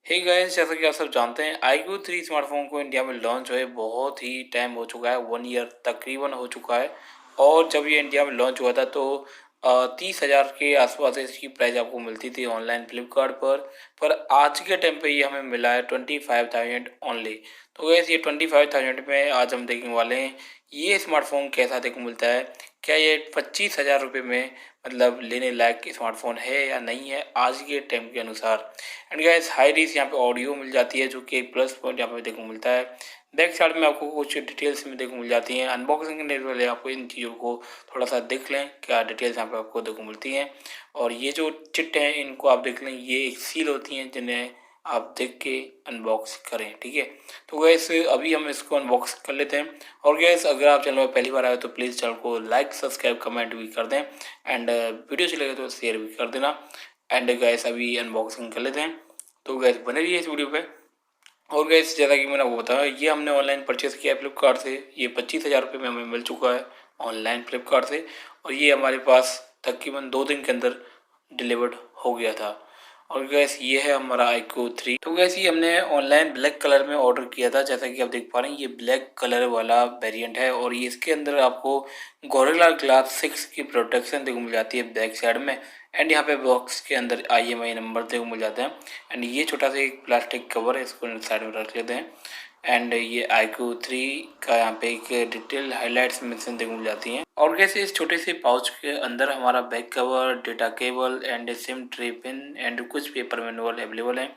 Hey guys, जैसा कि आप सब जानते हैं iQOO 3 स्मार्टफ़ोन को इंडिया में लॉन्च हुए बहुत ही टाइम हो चुका है, 1 ईयर तकरीबन हो चुका है। और जब ये इंडिया में लॉन्च हुआ था तो 30,000 के आसपास इसकी प्राइस आपको मिलती थी ऑनलाइन फ्लिपकार्ट पर आज के टाइम पे ये हमें मिला है 25,000 ओनली। तो गैस ये 25,000 में आज हम देखने वाले हैं ये स्मार्टफ़ोन कैसा देखने को मिलता है। क्या ये 25,000 रुपये में मतलब लेने लायक स्मार्टफ़ोन है या नहीं है आज के टाइम के अनुसार। एंड गाइस हाई रिस यहाँ पे ऑडियो मिल जाती है जो कि एक प्लस पॉइंट यहाँ पे देखने को मिलता है। बैक साइड में आपको कुछ डिटेल्स में देखने को मिल जाती हैं। अनबॉक्सिंग करने के पहले आपको इन चीज़ों को थोड़ा सा देख लें क्या डिटेल्स यहाँ पे आपको देखने को मिलती हैं। और ये जो चिट हैं इनको आप देख लें, ये एक सील होती हैं जिन्हें आप देख के अनबॉक्स करें, ठीक है। तो गैस अभी हम इसको अनबॉक्स कर लेते हैं। और गैस अगर आप चैनल में पहली बार आए तो प्लीज़ चैनल को लाइक सब्सक्राइब कमेंट भी कर दें एंड वीडियो अच्छी लगे तो शेयर भी कर देना। एंड गैस अभी अनबॉक्सिंग कर लेते हैं, तो गैस बने रहिए इस वीडियो पे। और गैस जैसा कि मैंने वो बताया ये हमने ऑनलाइन परचेज़ किया फ्लिपकार्ट से, ये 25,000 रुपये में हमें मिल चुका है ऑनलाइन फ्लिपकार्ट से। और ये हमारे पास तकरीबन 2 दिन के अंदर डिलीवर्ड हो गया था। और गैस ये है हमारा iQOO 3। तो गैस ये हमने ऑनलाइन ब्लैक कलर में ऑर्डर किया था, जैसा कि आप देख पा रहे हैं ये ब्लैक कलर वाला वेरिएंट है। और ये इसके अंदर आपको गोरिल्ला ग्लास 6 की प्रोटेक्शन देखने को मिल जाती है बैक साइड में। एंड यहाँ पे बॉक्स के अंदर IMI नंबर देखने को मिल जाते हैं। एंड ये छोटा सा एक प्लास्टिक कवर है, इसको साइड में रख लेते हैं। एंड ये iQOO 3 का यहाँ पे एक डिटेल हाइलाइट्स मेंशन देखने को मिल जाती हैं। और कैसे इस छोटे से पाउच के अंदर हमारा back cover, data cable and SIM tray pin and कुछ पेपर मैनुअल अवेलेबल है।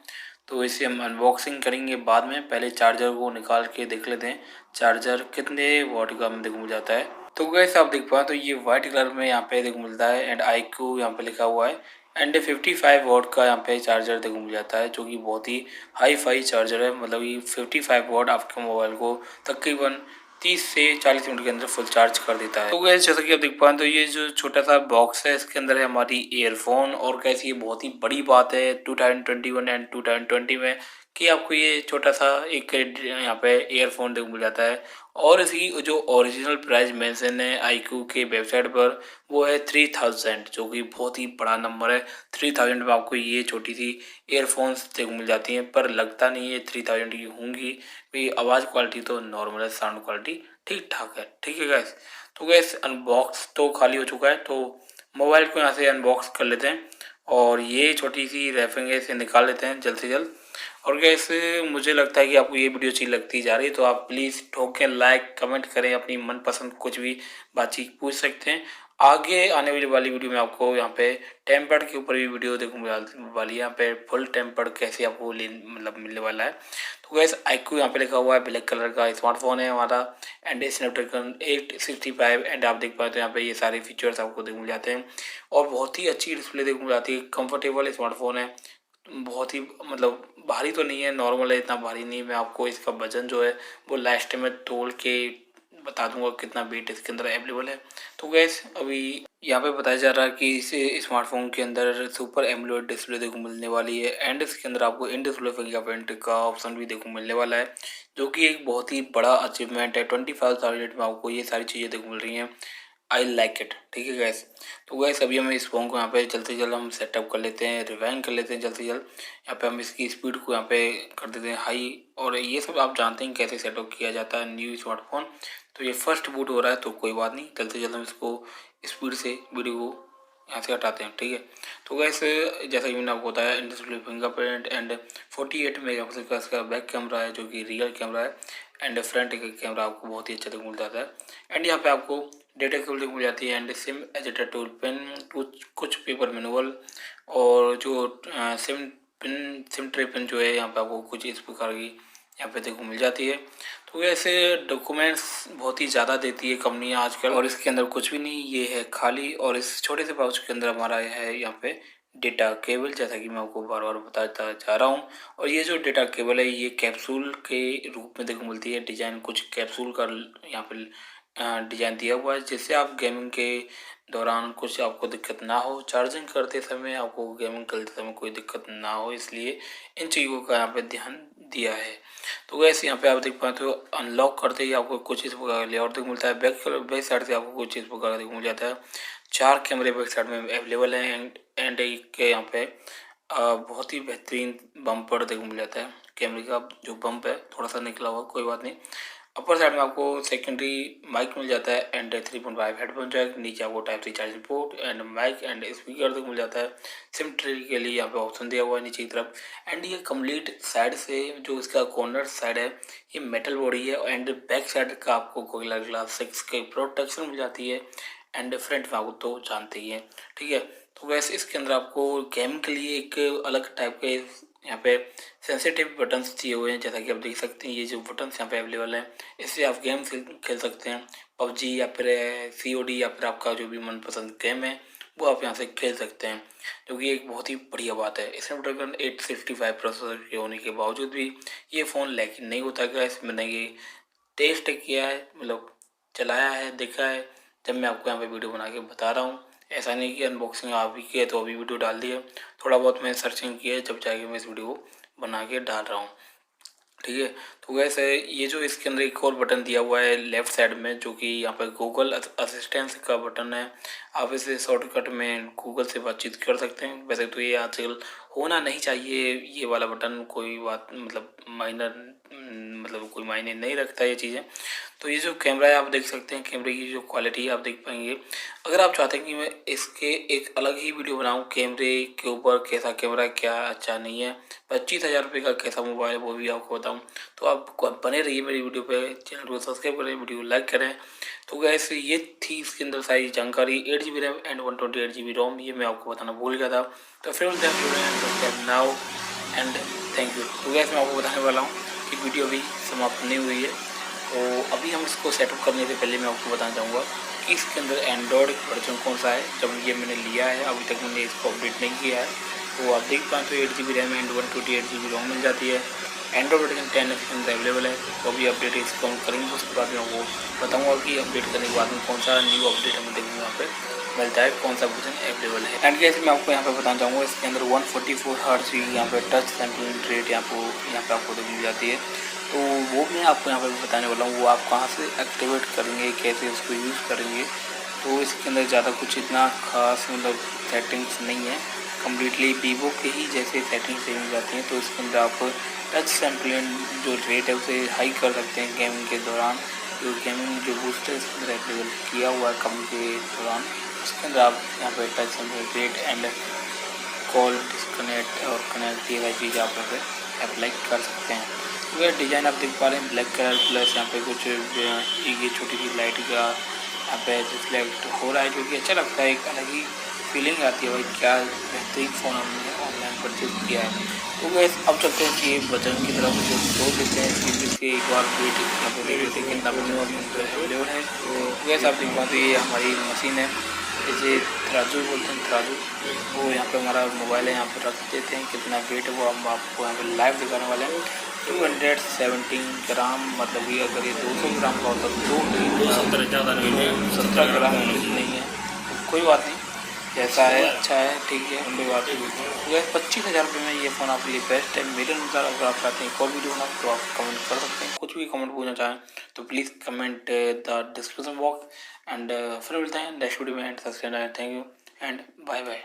तो इसे हम अनबॉक्सिंग करेंगे बाद में, पहले चार्जर को निकाल के देख लेते हैं चार्जर कितने वॉट का हमें देखने को मिल जाता है। तो गैस आप देख पाए तो ये वाइट कलर में यहाँ पे देखने को मिलता है एंड iQOO यहाँ पे लिखा हुआ है। एंड 55 वॉट का यहाँ पे चार्जर देखने को मिल जाता है जो कि बहुत ही हाई फाई चार्जर है। मतलब ये 55 वॉट आपके मोबाइल को तकरीबन 30 से 40 मिनट के अंदर फुल चार्ज कर देता है। तो गैस जैसा कि आप देख पाए तो ये जो छोटा सा बॉक्स है इसके अंदर है हमारी ईयरफोन। और कैसे ये बहुत ही बड़ी बात है 2021 एंड 2020 में कि आपको ये छोटा सा एक यहाँ पे ईयरफोन देखने को मिल जाता है। और इसकी जो ओरिजिनल प्राइस मेंशन है iQOO के वेबसाइट पर वो है 3000, जो कि बहुत ही बड़ा नंबर है। 3000 में आपको ये छोटी सी ईयरफोन्स देखने को मिल जाती हैं, पर लगता नहीं है 3000 की होंगी क्योंकि आवाज़ क्वालिटी तो नॉर्मल है, साउंड क्वालिटी ठीक ठाक है, ठीक है गैस। तो गैस अनबॉक्स तो खाली हो चुका है, तो मोबाइल को यहाँ से अनबॉक्स कर लेते हैं। और ये छोटी सी रैपिंग है, इसे निकाल लेते हैं जल्द से जल्द। और गैस मुझे लगता है कि आपको ये वीडियो अच्छी लगती जा रही है तो आप प्लीज़ ठोकें लाइक कमेंट करें, अपनी मनपसंद कुछ भी बातचीत पूछ सकते हैं। आगे आने वाली वीडियो में आपको यहाँ पे टेम्पर्ड के ऊपर भी वीडियो देखने वाली है, यहाँ पे फुल टेम्पर्ड कैसे आपको मतलब मिलने वाला है। तो गैस iQOO यहाँ पे लिखा हुआ है, ब्लैक कलर का स्मार्टफोन है हमारा एंड स्नैपड्रैगन 865। एंड आप देख पाए तो यहाँ पे ये सारे फीचर्स आपको देखने मिल जाते हैं। और बहुत ही अच्छी डिस्प्ले देखने मिल जाती है, कंफर्टेबल स्मार्टफोन है। बहुत ही मतलब भारी तो नहीं है, नॉर्मल है, इतना भारी नहीं। मैं आपको इसका वजन जो है वो लास्ट में तोल के बता दूंगा कितना वेट इसके अंदर अवेलेबल है। तो गैस अभी यहाँ पे बताया जा रहा है कि इस स्मार्टफोन के अंदर सुपर एमोलेड डिस्प्ले देखने को मिलने वाली है एंड इसके अंदर आपको इन डिस्प्ले फिंगरप्रिंट का ऑप्शन भी देखने को मिलने वाला है, जो कि एक बहुत ही बड़ा अचीवमेंट है। 25,000 में आपको ये सारी चीज़ें देखने को मिल रही हैं। आई लाइक इट, ठीक है गैस। तो गैस अभी हम इस फ़ोन को यहाँ पे जल्द से जल्द हम सेटअप कर लेते हैं, रिवाइंड कर लेते हैं जल्द से जल्द। यहाँ पे हम इसकी स्पीड को यहाँ पे कर देते हैं हाई। और ये सब आप जानते हैं कैसे सेटअप किया जाता है न्यू स्मार्टफोन। तो ये फर्स्ट बूट हो रहा है तो कोई बात नहीं, जल्द से जल्द हम इसको स्पीड से वीडियो को यहाँ से हटाते हैं, ठीक है। तो गैस जैसा कि मैंने आपको बताया in display fingerprint and 48 megapixel का इसका बैक कैमरा है जो कि रियल कैमरा है। एंड फ्रंट का कैमरा आपको बहुत ही अच्छा देखने को मिल जाता है। एंड यहाँ पे आपको डेटा केबल देखने को मिल जाती है and SIM ejector tool pin, कुछ पेपर मैनुअल और जो सिम ट्रे पिन जो है यहाँ पे आपको कुछ इस प्रकार की यहाँ पे देखो मिल जाती है। तो ऐसे डॉक्यूमेंट्स बहुत ही ज़्यादा देती है कंपनियाँ आजकल, और इसके अंदर कुछ भी नहीं, ये है खाली। और इस छोटे से पाउच के अंदर हमारा है यहाँ पे डेटा केबल, जैसा कि मैं आपको बार बार बताता जा रहा हूँ। और ये जो डेटा केबल है ये कैप्सूल के रूप में देखो मिलती है। डिजाइन कुछ कैप्सूल का यहाँ पे डिजाइन दिया हुआ है, जिससे आप गेमिंग के दौरान कुछ आपको दिक्कत ना हो, चार्जिंग करते समय आपको गेमिंग करते समय कोई दिक्कत ना हो, इसलिए इन चीज़ों का यहाँ पे ध्यान दिया है। तो वैसे यहाँ पे आप देख पाए तो अनलॉक करते ही आपको कुछ इस प्रकार का लेआउट देखो मिलता है। बैक साइड से आपको कुछ इस प्रकार देखो मिल जाता है। 4 कैमरे बैक साइड में अवेलेबल हैं एंड एक के यहाँ पे बहुत ही बेहतरीन बम्पर देखने को मिल जाता है। कैमरे का जो बम्प है थोड़ा सा निकला हुआ, कोई बात नहीं। अपर साइड में आपको सेकेंडरी माइक मिल जाता है एंड 3.5 हेडफोन जैक। नीचे आपको type C charging port and mic and speaker देखने को मिल जाता है। सिम ट्री के लिए यहाँ पे ऑप्शन दिया हुआ है नीचे की तरफ। एंड ये कंप्लीट साइड से जो इसका कॉर्नर साइड है ये मेटल बॉडी है एंड बैक साइड का आपको गोरिल्ला ग्लास 6 की प्रोटेक्शन मिल जाती है। एंड फ्रंट में आपको तो जानते ही हैं, ठीक है। तो वैसे इसके अंदर आपको गेम के लिए एक अलग टाइप के यहाँ पे सेंसिटिव बटन्स दिए हुए हैं, जैसा कि आप देख सकते हैं। ये जो बटन्स यहाँ पे अवेलेबल हैं इससे आप गेम खेल सकते हैं। पबजी या फिर COD या फिर आपका जो भी मनपसंद गेम है वो आप यहाँ से खेल सकते हैं, जो कि एक बहुत ही बढ़िया बात है। स्नैपड्रैगन 865 प्रोसेसर के होने के बावजूद भी ये फ़ोन लैग नहीं होता। गैस मैंने ये टेस्ट किया है, मतलब चलाया है, देखा है, जब मैं आपको यहाँ पे वीडियो बना के बता रहा हूँ। ऐसा नहीं कि अनबॉक्सिंग आप ही किए तो अभी वीडियो डाल दिया। थोड़ा बहुत मैं सर्चिंग किया है, जब जाके मैं इस वीडियो को बना के डाल रहा हूँ, ठीक है। तो वैसे ये जो इसके अंदर एक और बटन दिया हुआ है लेफ्ट साइड में, जो कि यहाँ पर गूगल असिस्टेंस का बटन है। आप इसे शॉर्टकट में गूगल से बातचीत कर सकते हैं। वैसे तो ये आजकल होना नहीं चाहिए, ये वाला बटन कोई बात मतलब माइनर, मतलब कोई मायने नहीं रखता ये चीज़ें। तो ये जो कैमरा है आप देख सकते हैं, कैमरे की जो क्वालिटी है आप देख पाएंगे। अगर आप चाहते हैं कि मैं इसके एक अलग ही वीडियो बनाऊं कैमरे के ऊपर, कैसा कैमरा है, क्या अच्छा नहीं है, 25,000 रुपये का कैसा मोबाइल है वो भी आपको बताऊं, तो आप बने रहिए मेरी वीडियो पे। चैनल को सब्सक्राइब करें, वीडियो को लाइक करें। तो गैस ये थी इसके अंदर सारी जानकारी। 8 GB रैम एंड 128 GB रोम, ये मैं आपको बताना भूल गया था। तो फिर नाउ एंड थैंक यू। तो गैस मैं आपको बताने वाला हूँ कि वीडियो अभी समाप्त नहीं हुई है। तो अभी हम इसको सेटअप करने से पहले मैं आपको बताना चाहूँगा कि इसके अंदर एंड्रॉयड वर्जन कौन सा है। जब ये मैंने लिया है अभी तक मैंने इसको अपडेट नहीं किया है। तो आप देख पाएँ तो 8 GB रैम एंड 128 GB रोम मिल जाती है। एंड्रॉयड वर्जन 10 इसके अंदर अवेलेबल है। तो अभी अपडेट इसको हम करेंगे, उसके बाद मैं आपको बताऊँगा कि अपडेट करने के बाद में कौन सा न्यू अपडेट हमें देखने यहाँ पे मिलता है, कौन सा वर्जन अवेलेबल है। एंड कैसे मैं आपको यहाँ पे बताना चाहूँगा, इसके अंदर 144 हर्ट्ज की यहाँ पे टच सैंपलिंग रेट यहाँ पे आपको देखने जाती है। तो वो मैं आपको यहाँ पे बताने वाला हूँ, वो आप कहाँ से एक्टिवेट करेंगे, कैसे उसको यूज़ करेंगे। तो इसके अंदर ज़्यादा कुछ इतना खास मतलब सेटिंग्स नहीं है, कम्प्लीटली वीवो के ही जैसे सेटिंग्स मिल जाती हैं। तो इसके अंदर आप टच सैम्पलिंग जो रेट है उसे हाई कर सकते हैं गेमिंग के दौरान। जो गेमिंग जो बूस्टर इसके अंदर अवेलेबल किया हुआ है कम के दौरान, उसके अंदर आप यहाँ पे touch sampling rate and call disconnect और कनेक्ट ये सारी चीज़ आप यहाँ पे अप्लाई कर सकते हैं। तो ये डिज़ाइन आप देख पा रहे हैं, ब्लैक कलर प्लस यहाँ पे कुछ ये छोटी सी लाइट का यहाँ पे रिफ्लेक्ट हो रहा है, जो कि अच्छा लगता है। एक अलग ही फीलिंग आती है, भाई क्या बेहतरीन फ़ोन हमने ऑनलाइन परचेज किया है। तो गैस अब चलते हैं कि बटन की तरफ जो दो लेते हैं इसके एक बार वेट यहाँ पे देख लेते हैं कितना बटन अवेलेबल है। तो गैस आप देख पाते ये हमारी मशीन है, इसे तराजू बोलते हैं, तराजू। वो यहाँ पे हमारा मोबाइल है, यहाँ पे रख देते हैं, कितना वेट है वो हम आपको यहाँ पे लाइव दिखाने वाले हैं। 217 ग्राम, मतलब ये अगर ये 200 ग्राम का होता तो 17 ग्राम नहीं है, तो कोई बात नहीं, जैसा है अच्छा है, ठीक है, कोई बात नहीं। तो गैस 25,000 रुपये में ये फ़ोन आपके लिए बेस्ट है मेरे अनुसार। अगर आप चाहते हैं एक और वीडियो बना तो आप कमेंट कर सकते हैं, कुछ भी कमेंट पूछना चाहें तो please comment the description box. And फिर मिलते हैं नेक्स्ट वीडियो में। And subscribe, thank you and bye bye.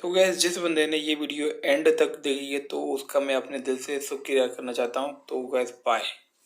तो गैस जिस बंदे ने ये वीडियो एंड तक देखी है तो उसका मैं अपने दिल से शुक्रिया करना चाहता हूँ। तो गैस बाय।